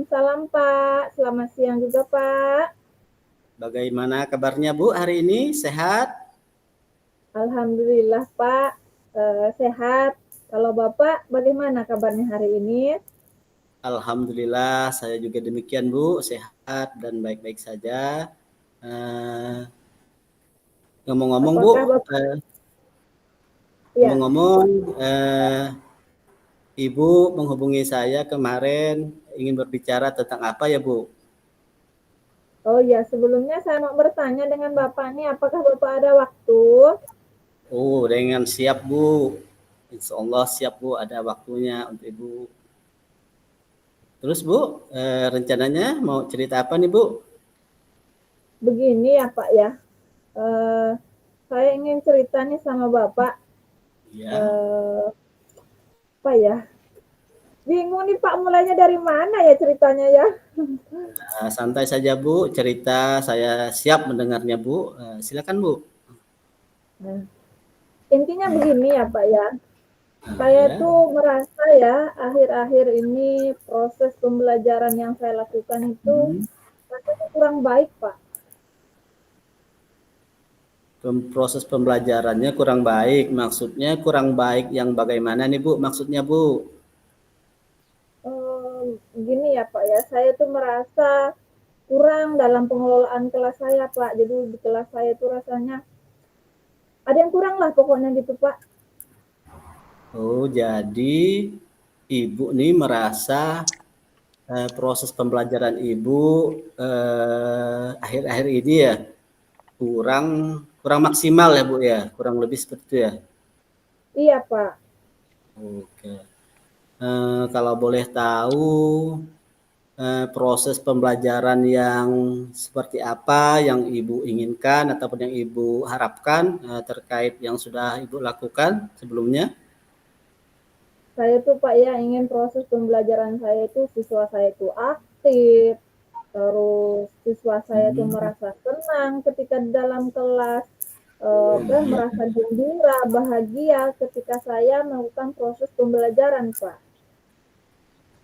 Waalaikumsalam Pak, selamat siang juga Pak. Bagaimana kabarnya Bu hari ini? Sehat? Alhamdulillah Pak, sehat. Kalau Bapak bagaimana kabarnya hari ini? Alhamdulillah saya juga demikian Bu, sehat dan baik-baik saja. Ngomong-ngomong Bu, Apakah Bapak ya? ngomong-ngomong Ibu menghubungi saya kemarin ingin berbicara tentang apa ya Bu? Oh ya, sebelumnya saya mau bertanya dengan Bapak nih, apakah Bapak ada waktu? Oh, dengan siap Bu. Insya Allah siap Bu, ada waktunya untuk Ibu. Terus Bu, rencananya mau cerita apa nih Bu? Begini ya Pak ya, saya ingin cerita nih sama Bapak, Ya. eh, apa ya? Bingung nih Pak, mulainya dari mana ya ceritanya ya? Santai saja Bu, cerita saya siap mendengarnya Bu. Silakan Bu. Nah, intinya begini ya Pak ya, saya Ya. tuh merasa ya akhir-akhir ini proses pembelajaran yang saya lakukan itu Hmm. rasanya kurang baik Pak. Proses pembelajarannya kurang baik. Maksudnya kurang baik yang bagaimana nih Bu? Maksudnya Bu? Gini ya Pak ya, saya tuh merasa kurang dalam pengelolaan kelas saya Pak. Jadi di kelas saya tuh rasanya ada yang kurang lah pokoknya gitu Pak. Oh, jadi Ibu nih merasa proses pembelajaran Ibu akhir-akhir ini ya kurang kurang maksimal ya Bu ya, kurang lebih seperti itu ya. Iya Pak. Oke. Kalau boleh tahu proses pembelajaran yang seperti apa yang Ibu inginkan ataupun yang Ibu harapkan terkait yang sudah Ibu lakukan sebelumnya? Saya tuh Pak ya ingin proses pembelajaran saya itu siswa saya itu aktif, terus siswa saya tuh Hmm. merasa senang ketika di dalam kelas, Iya. merasa gembira, bahagia ketika saya melakukan proses pembelajaran, Pak.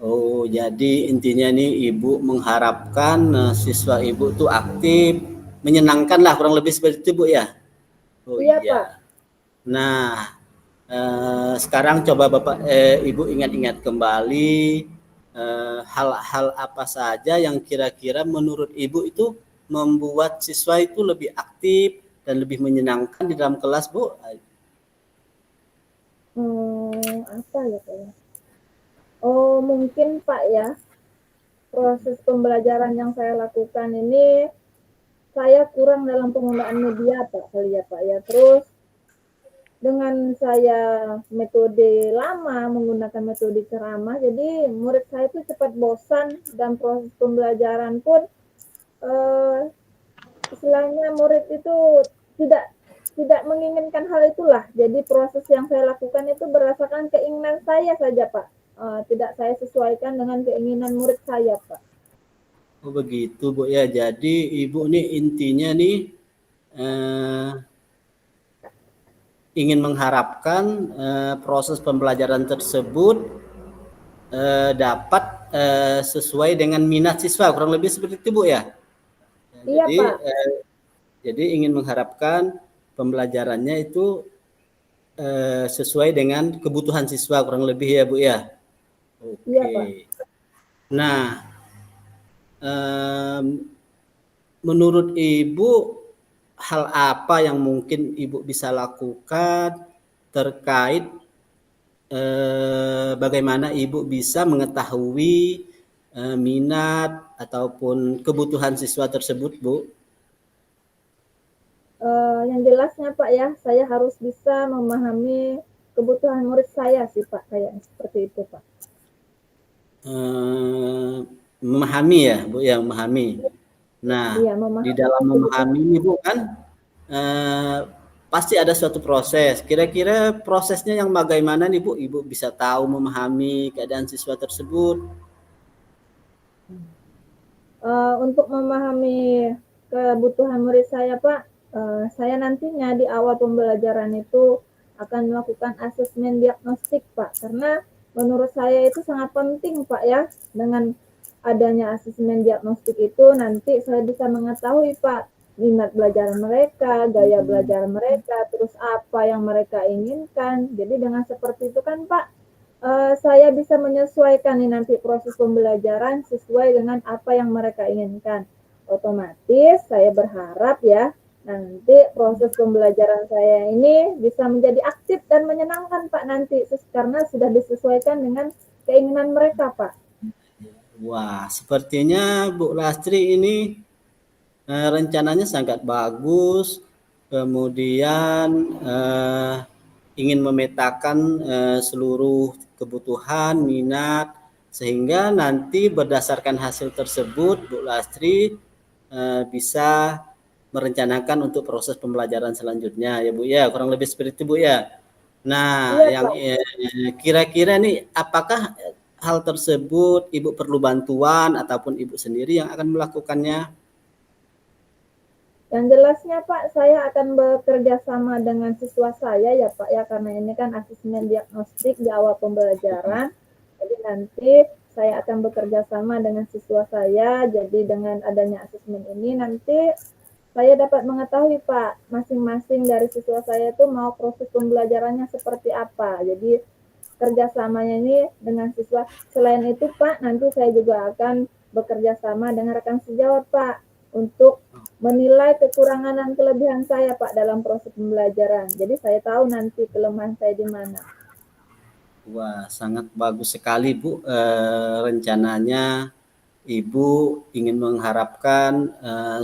Oh, jadi intinya nih Ibu mengharapkan siswa Ibu tuh aktif, menyenangkan lah kurang lebih seperti itu Bu ya? Oh Iya, iya. Pak. Nah, sekarang coba Ibu ingat-ingat kembali hal-hal apa saja yang kira-kira menurut Ibu itu membuat siswa itu lebih aktif dan lebih menyenangkan di dalam kelas, Bu? Apa ya, Pak ya? Oh, mungkin Pak ya, proses pembelajaran yang saya lakukan ini saya kurang dalam penggunaan media, Pak, kali ya, Pak ya. Terus dengan saya metode lama menggunakan metode ceramah, jadi murid saya itu cepat bosan dan proses pembelajaran pun eh, istilahnya murid itu tidak tidak menginginkan hal itulah. Jadi proses yang saya lakukan itu berdasarkan keinginan saya saja, Pak. Tidak saya sesuaikan dengan keinginan murid saya, Pak. Oh begitu, Bu ya. Jadi Ibu nih intinya nih eh, ingin mengharapkan proses pembelajaran tersebut dapat sesuai dengan minat siswa, kurang lebih seperti itu Bu ya. Iya, Jadi Pak. ingin mengharapkan pembelajarannya itu sesuai dengan kebutuhan siswa kurang lebih ya Bu ya. Iya, Pak. Oke. Nah, um, menurut Ibu hal apa yang mungkin Ibu bisa lakukan terkait bagaimana Ibu bisa mengetahui minat ataupun kebutuhan siswa tersebut, Bu? Yang jelasnya, Pak ya, saya harus bisa memahami kebutuhan murid saya sih, Pak. Kayak seperti itu, Pak. Memahami ya, Bu ya, memahami. Nah, Iya, di memahami dalam kebutuhan. memahami ini Bu kan eh, pasti ada suatu proses. Kira-kira prosesnya yang bagaimana nih Bu? Ibu bisa tahu memahami keadaan siswa tersebut. Untuk memahami kebutuhan murid saya, Pak, saya nantinya di awal pembelajaran itu akan melakukan asesmen diagnostik, Pak. Karena menurut saya itu sangat penting, Pak ya, dengan adanya asesmen diagnostik itu nanti saya bisa mengetahui Pak minat belajar mereka, gaya belajar mereka, terus apa yang mereka inginkan. Jadi dengan seperti itu kan Pak, saya bisa menyesuaikan nih nanti proses pembelajaran sesuai dengan apa yang mereka inginkan. Otomatis saya berharap ya nanti proses pembelajaran saya ini bisa menjadi aktif dan menyenangkan Pak nanti karena sudah disesuaikan dengan keinginan mereka Pak. Wah, sepertinya Bu Lastri ini rencananya sangat bagus, kemudian ingin memetakan seluruh kebutuhan, minat, sehingga nanti berdasarkan hasil tersebut Bu Lastri bisa merencanakan untuk proses pembelajaran selanjutnya ya Bu ya, kurang lebih seperti itu Bu ya. Nah, Iya yang Pak. kira-kira nih apakah hal tersebut Ibu perlu bantuan ataupun Ibu sendiri yang akan melakukannya? Yang jelasnya Pak, saya akan bekerja sama dengan siswa saya ya Pak ya, karena ini kan asesmen diagnostik di awal pembelajaran. Jadi nanti saya akan bekerja sama dengan siswa saya. Jadi dengan adanya asesmen ini nanti saya dapat mengetahui Pak, masing-masing dari siswa saya itu mau proses pembelajarannya seperti apa. Jadi kerjasamanya ini dengan siswa. Selain itu Pak, nanti saya juga akan bekerja sama dengan rekan sejawat Pak untuk menilai kekurangan dan kelebihan saya Pak dalam proses pembelajaran. Jadi saya tahu nanti kelemahan saya di mana. Wah, sangat bagus sekali Bu. Rencananya Ibu ingin mengharapkan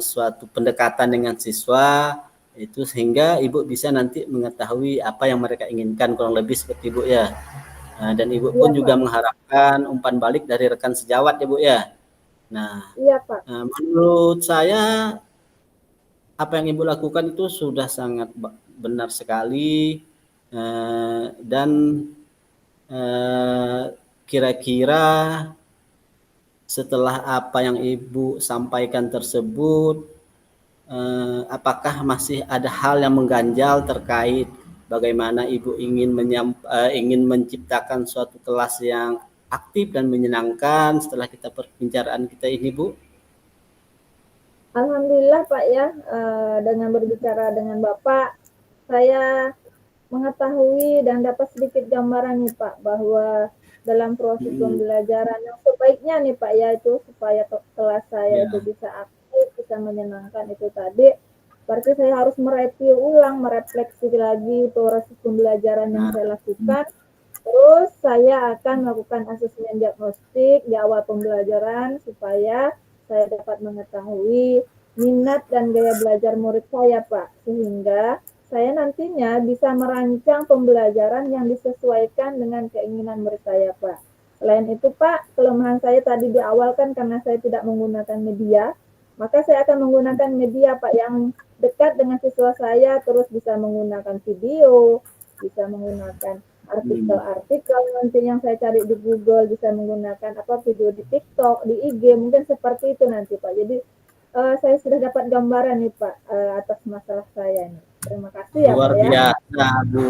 suatu pendekatan dengan siswa itu sehingga Ibu bisa nanti mengetahui apa yang mereka inginkan kurang lebih seperti Ibu ya. Dan Ibu pun Iya juga Pak. mengharapkan umpan balik dari rekan sejawat ya Bu ya. Nah, Iya Pak. menurut saya apa yang Ibu lakukan itu sudah sangat benar sekali dan kira-kira setelah apa yang Ibu sampaikan tersebut, apakah masih ada hal yang mengganjal terkait bagaimana Ibu ingin menciptakan suatu kelas yang aktif dan menyenangkan setelah kita perbincangan kita ini, Bu? Alhamdulillah Pak ya, dengan berbicara dengan Bapak, saya mengetahui dan dapat sedikit gambaran nih Pak, bahwa dalam proses Hmm, pembelajaran yang sebaiknya nih Pak ya, itu supaya kelas saya itu ya. bisa aktif, bisa menyenangkan itu tadi, berarti saya harus mereview ulang, merefleksi lagi proses pembelajaran yang Nah, saya lakukan. Terus saya akan melakukan asesmen diagnostik di awal pembelajaran supaya saya dapat mengetahui minat dan gaya belajar murid saya, Pak. Sehingga saya nantinya bisa merancang pembelajaran yang disesuaikan dengan keinginan murid saya, Pak. Selain itu, Pak, kelemahan saya tadi di awal kan karena saya tidak menggunakan media, maka saya akan menggunakan media, Pak, yang dekat dengan siswa saya, terus bisa menggunakan video, bisa menggunakan hmm. artikel-artikel nanti yang saya cari di Google, bisa menggunakan apa video di TikTok, di IG, mungkin seperti itu nanti Pak. Jadi saya sudah dapat gambaran nih Pak atas masalah saya nih. Terima kasih ya Luar Pak ya. biasa, Bu.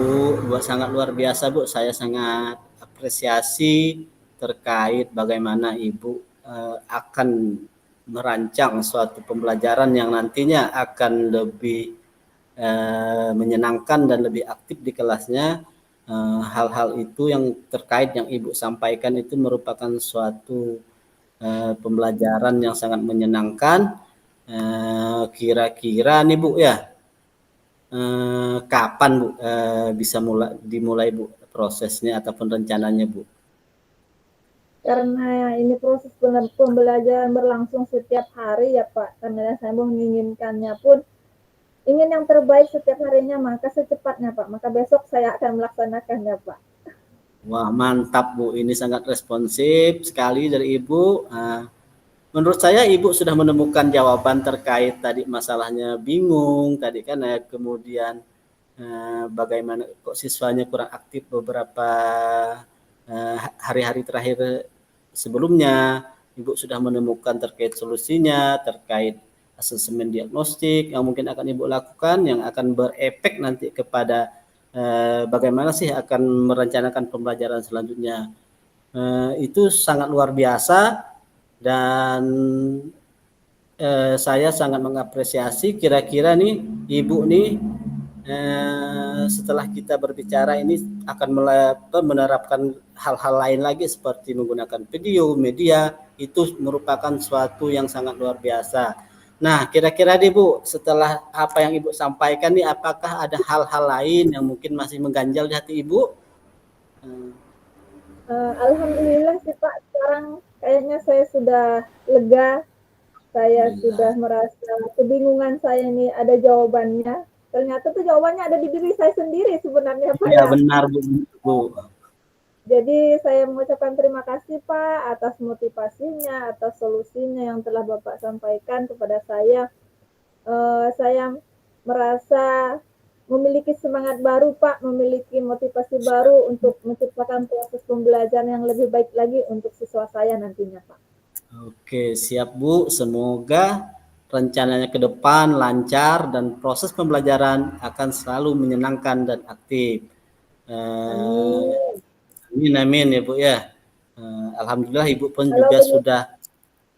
Sangat luar biasa, Bu. Saya sangat apresiasi terkait bagaimana Ibu akan merancang suatu pembelajaran yang nantinya akan lebih menyenangkan dan lebih aktif di kelasnya. Hal-hal itu yang terkait yang Ibu sampaikan itu merupakan suatu pembelajaran yang sangat menyenangkan. Kira-kira nih Bu ya, kapan Bu bisa dimulai Bu prosesnya ataupun rencananya Bu? Karena ini proses pembelajaran berlangsung setiap hari ya Pak. Karena saya menginginkannya pun ingin yang terbaik setiap harinya, maka secepatnya Pak. Maka besok saya akan melaksanakannya Pak. Wah mantap Bu, ini sangat responsif sekali dari Ibu. Menurut saya Ibu sudah menemukan jawaban terkait tadi masalahnya bingung tadi kan kemudian bagaimana kok siswanya kurang aktif beberapa hari-hari terakhir sebelumnya. Ibu sudah menemukan terkait solusinya, terkait asesmen diagnostik yang mungkin akan Ibu lakukan yang akan berefek nanti kepada bagaimana sih akan merencanakan pembelajaran selanjutnya. Itu sangat luar biasa. dan saya sangat mengapresiasi kira-kira nih Ibu nih setelah kita berbicara ini akan menerapkan hal-hal lain lagi seperti menggunakan video, media, itu merupakan suatu yang sangat luar biasa. Nah, kira-kira nih Bu, setelah apa yang Ibu sampaikan nih, apakah ada hal-hal lain yang mungkin masih mengganjal di hati Ibu? Alhamdulillah sih Pak, sekarang kayaknya saya sudah lega. Saya sudah merasa kebingungan saya ini ada jawabannya. Ternyata tuh jawabannya ada di diri saya sendiri sebenarnya Pak Ya ya. benar Bu. Bu. Jadi saya mengucapkan terima kasih Pak atas motivasinya, atas solusinya yang telah Bapak sampaikan kepada saya. Saya merasa memiliki semangat baru Pak, memiliki motivasi baru untuk menciptakan proses pembelajaran yang lebih baik lagi untuk siswa saya nantinya Pak. Oke, siap Bu. Semoga rencananya ke depan lancar dan proses pembelajaran akan selalu menyenangkan dan aktif. Amin. Amin, amin ya Bu ya. Alhamdulillah Ibu pun Kalau juga begitu, sudah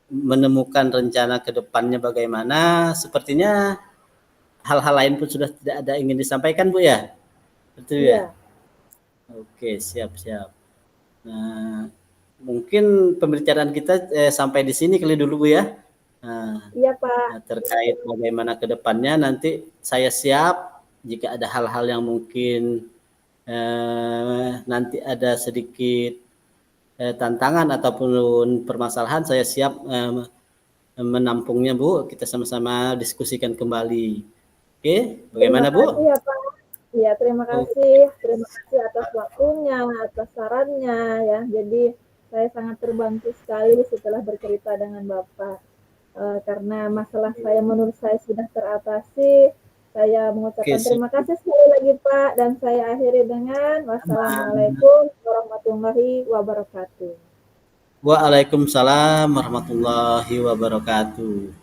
menemukan rencana ke depannya bagaimana. Sepertinya hal-hal lain pun sudah tidak ada ingin disampaikan Bu ya. Betul ya? iya, Oke, siap, siap. Nah, mungkin pembicaraan kita sampai di sini kali dulu Bu ya. Nah, iya Pak. terkait bagaimana ke depannya nanti saya siap jika ada hal-hal yang mungkin nanti ada sedikit tantangan ataupun permasalahan, saya siap menampungnya Bu. Kita sama-sama diskusikan kembali. Oke, Terima bagaimana kasih Bu? ya Pak. Iya, terima Oke, kasih. Terima kasih atas waktunya, atas sarannya ya. Jadi saya sangat terbantu sekali setelah bercerita dengan Bapak. Karena masalah saya menurut saya sudah teratasi. Saya oke, mengucapkan siap. terima kasih sekali lagi Pak dan saya akhiri dengan wassalamualaikum warahmatullahi wabarakatuh. Waalaikumsalam warahmatullahi wabarakatuh.